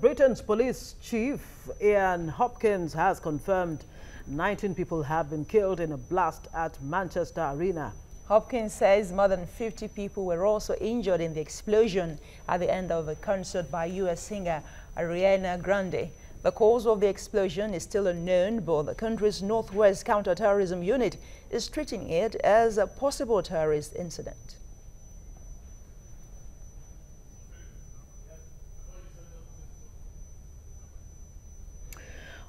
Britain's police chief, Ian Hopkins, has confirmed 19 people have been killed in a blast at Manchester Arena. Hopkins says more than 50 people were also injured in the explosion at the end of a concert by U.S. singer Ariana Grande. The cause of the explosion is still unknown, but the country's Northwest Counter-Terrorism Unit is treating it as a possible terrorist incident.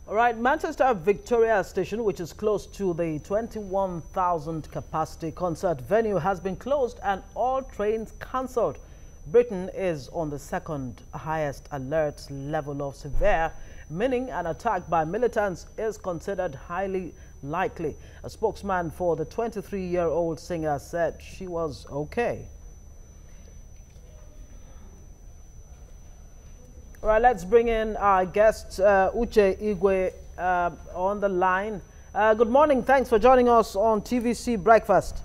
All right, Manchester Victoria Station, which is close to the 21,000 capacity concert venue, has been closed and all trains cancelled. Britain is on the second highest alert level of severe, meaning an attack by militants is considered highly likely. A spokesman for the 23-year-old singer said she was okay. All right, let's bring in our guest, Uche Igwe, on the line. Good morning. Thanks for joining us on TVC Breakfast.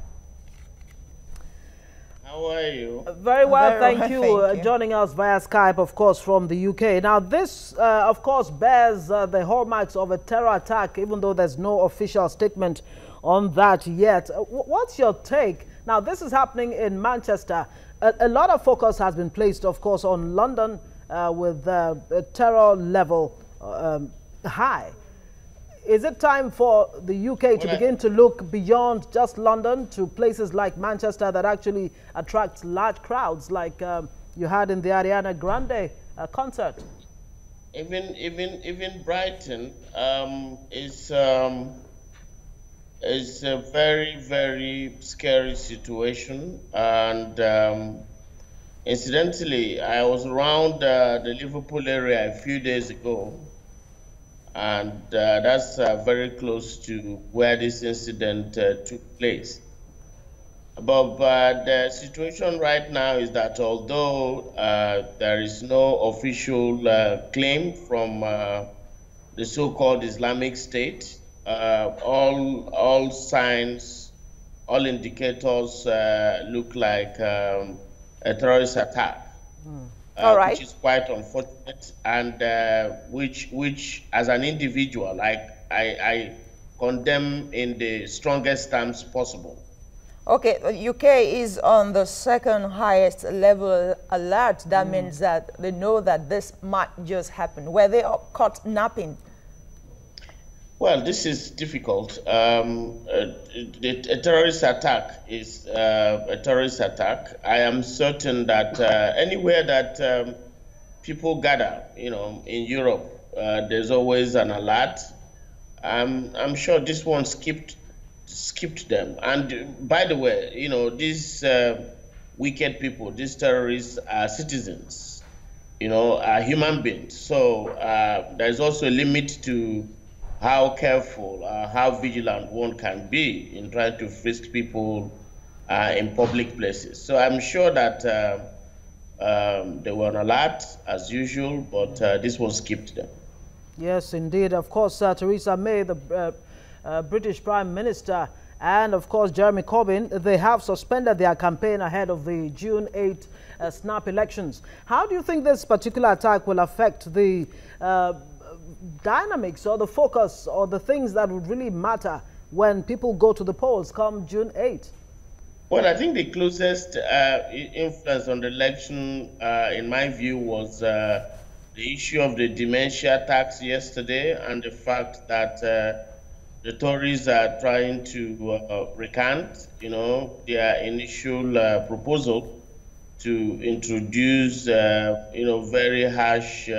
How are you? Very well, Very thank you. well, thank you. Joining us via Skype, of course, from the UK. Now, this, of course, bears the hallmarks of a terror attack, even though there's no official statement on that yet. What's your take? Now, this is happening in Manchester. A lot of focus has been placed, of course, on London, with a terror level high. Is it time for the UK to begin to look beyond just London to places like Manchester that actually attracts large crowds like you had in the Ariana Grande concert? Even Brighton is a very scary situation, and incidentally, I was around the Liverpool area a few days ago, and that's very close to where this incident took place. But the situation right now is that although there is no official claim from the so-called Islamic State, all signs, all indicators look like a terrorist attack, All right. which is quite unfortunate, and which as an individual, I condemn in the strongest terms possible. Okay, the UK is on the second highest level alert. That means that they know that this might just happen. Were they caught napping? Well, this is difficult. A terrorist attack is a terrorist attack. I am certain that anywhere that people gather, in Europe, there's always an alert. I'm sure this one skipped them. And by the way, these wicked people, these terrorists are citizens, are human beings. So there's also a limit to how careful, how vigilant one can be in trying to frisk people in public places. So I'm sure that they were on alert as usual, but this one skipped them. Yes, indeed. Of course, Theresa May, the British Prime Minister, and of course Jeremy Corbyn, they have suspended their campaign ahead of the June 8 snap elections. How do you think this particular attack will affect the dynamics or the focus or the things that would really matter when people go to the polls come June 8? Well, I think the closest influence on the election, in my view, was the issue of the dementia tax yesterday and the fact that the Tories are trying to recant, their initial proposal to introduce, very harsh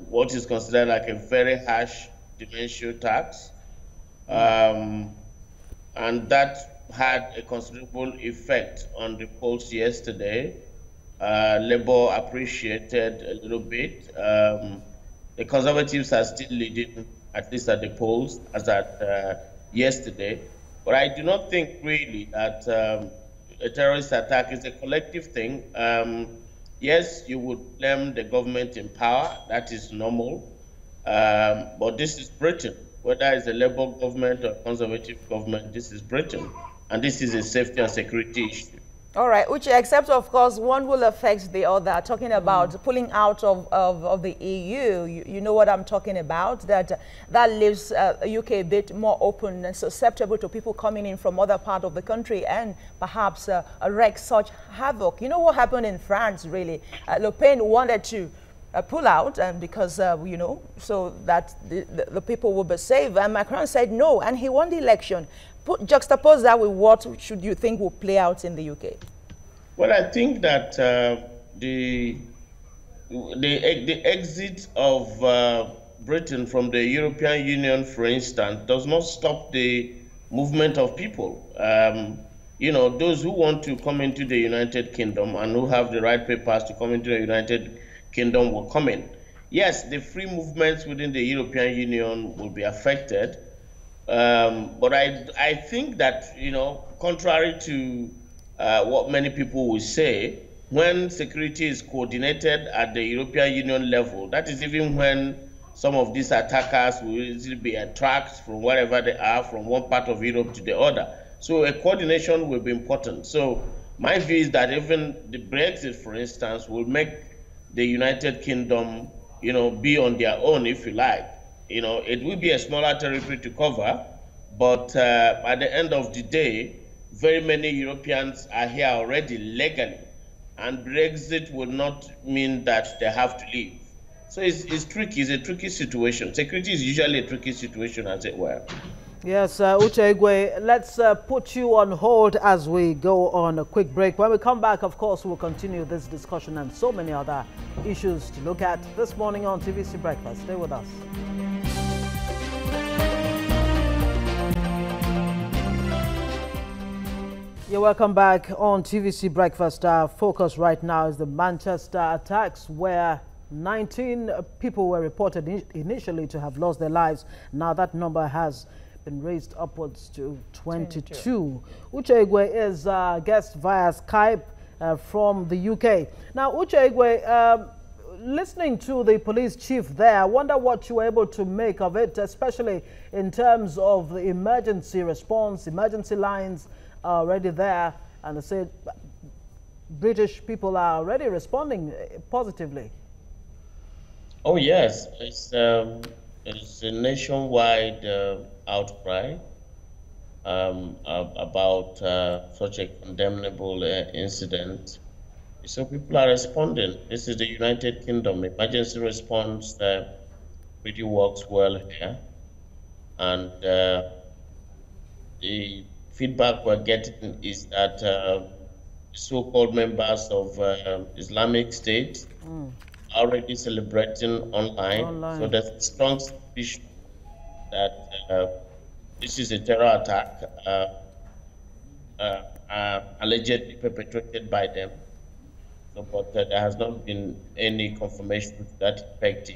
what is considered like a very harsh dementia tax, and that had a considerable effect on the polls yesterday. Labour appreciated a little bit. The Conservatives are still leading, at least at the polls, as at yesterday. But I do not think really that a terrorist attack is a collective thing. Yes, you would blame the government in power. That is normal. But this is Britain. Whether it's a Labour government or Conservative government, this is Britain. And this is a safety and security issue. All right, which except, of course, one will affect the other. Talking about pulling out of the EU, you know what I'm talking about, that leaves UK a bit more open and susceptible to people coming in from other part of the country and perhaps wreak such havoc. You know what happened in France, really? Le Pen wanted to pull out, and because, you know, so that the people will be safe. And Macron said no, and he won the election. Juxtapose that with what should you think will play out in the UK? Well, I think that the exit of Britain from the European Union, for instance, does not stop the movement of people. You know, those who want to come into the United Kingdom and who have the right papers to come into the United Kingdom will come in. Yes, the free movements within the European Union will be affected. But I think that, you know, contrary to what many people will say, when security is coordinated at the European Union level, that is even when some of these attackers will easily be attracted from wherever they are, from one part of Europe to the other. So a coordination will be important. So my view is that even the Brexit, for instance, will make the United Kingdom, you know, be on their own, if you like. You know, it will be a smaller territory to cover, but at the end of the day, very many Europeans are here already legally, and Brexit will not mean that they have to leave. So it's tricky. It's a tricky situation. Security is usually a tricky situation, as it were. Yes, Uche Igwe, let's put you on hold as we go on a quick break. When we come back, of course, we'll continue this discussion and so many other issues to look at this morning on TVC Breakfast. Stay with us. You're welcome back on TVC Breakfast. Our focus right now is the Manchester attacks, where 19 people were reported initially to have lost their lives. Now that number has been raised upwards to 22. Uche Igwe is guest via Skype from the UK. Now, Uche Igwe, listening to the police chief there, I wonder what you were able to make of it, especially in terms of the emergency response. Emergency lines are already there, and they said British people are already responding positively. Oh yes, it's a nationwide outcry about such a condemnable incident. So people are responding. This is the United Kingdom. Emergency response really works well here, and the feedback we're getting is that so-called members of Islamic State are already celebrating online. So there's a strong suspicion that this is a terror attack allegedly perpetrated by them. So, but there has not been any confirmation to that effect.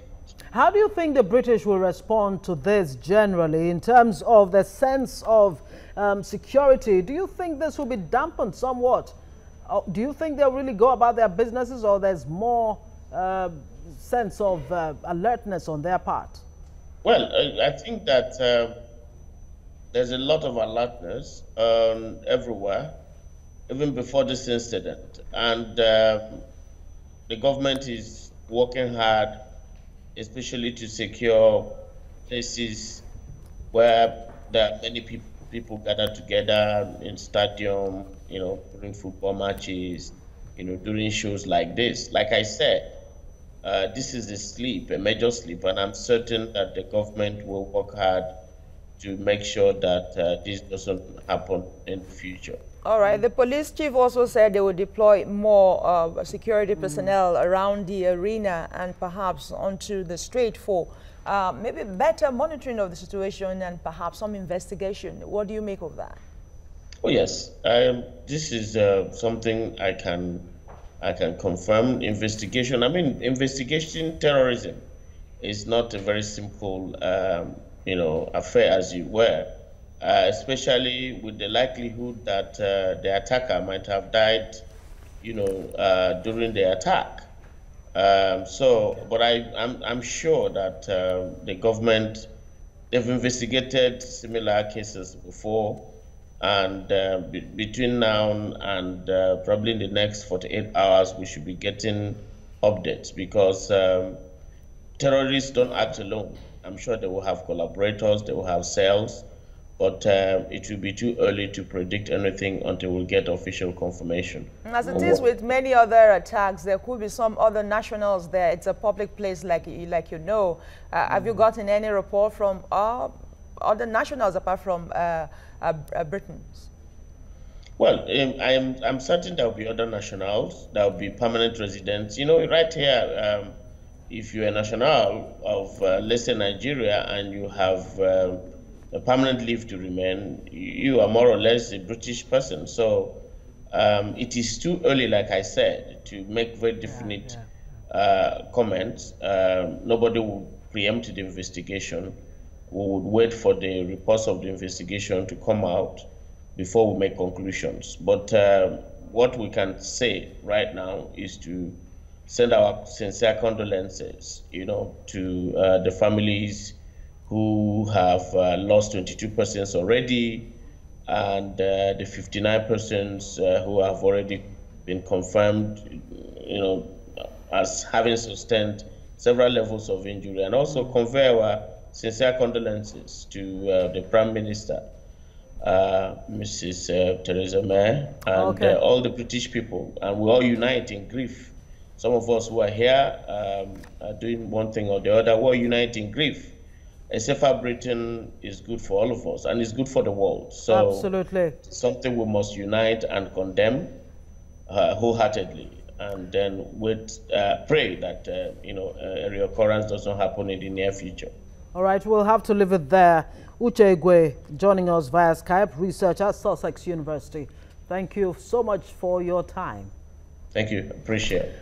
How do you think the British will respond to this generally in terms of the sense of security? Do you think this will be dampened somewhat? Do you think they'll really go about their businesses, or there's more sense of alertness on their part? Well, I think that there's a lot of alertness everywhere, even before this incident. And the government is working hard, especially to secure places where there are many people gather together in stadium, you know, during football matches, you know, during shows like this. Like I said, this is a major slip, and I'm certain that the government will work hard to make sure that this doesn't happen in the future. All right. The police chief also said they will deploy more security personnel around the arena and perhaps onto the street for maybe better monitoring of the situation and perhaps some investigation. What do you make of that? Oh yes, this is something I can confirm. Investigation. I mean, investigation terrorism is not a very simple, you know, affair, as you were. Especially with the likelihood that the attacker might have died, you know, during the attack. But I'm sure that the government, they've investigated similar cases before, And between now and probably in the next 48 hours, we should be getting updates, because terrorists don't act alone. I'm sure they will have collaborators, they will have cells, but it will be too early to predict anything until we get official confirmation. As it is with many other attacks, there could be some other nationals there. It's a public place, like you know. Have you gotten any report from other nationals apart from Britons? Well, I'm certain there will be other nationals, there will be permanent residents. You know, right here, if you're a national of, let's say, Nigeria, and you have a permanent leave to remain, you are more or less a British person. So it is too early, like I said, to make very definite comments. Nobody will preempt the investigation. We would wait for the reports of the investigation to come out before we make conclusions. But what we can say right now is to send our sincere condolences, you know, to the families who have lost 22 persons already, and the 59 persons who have already been confirmed, you know, as having sustained several levels of injury, and also convey our sincere condolences to the Prime Minister, Mrs. Theresa May, and all the British people, and we all unite in grief. Some of us who are here are doing one thing or the other. We all unite in grief. A safer Britain is good for all of us, and it's good for the world. So absolutely, something we must unite and condemn wholeheartedly, and then pray that you know, a reoccurrence doesn't happen in the near future. All right, we'll have to leave it there. Uche Igwe joining us via Skype, researcher at Sussex University. Thank you so much for your time. Thank you. Appreciate it.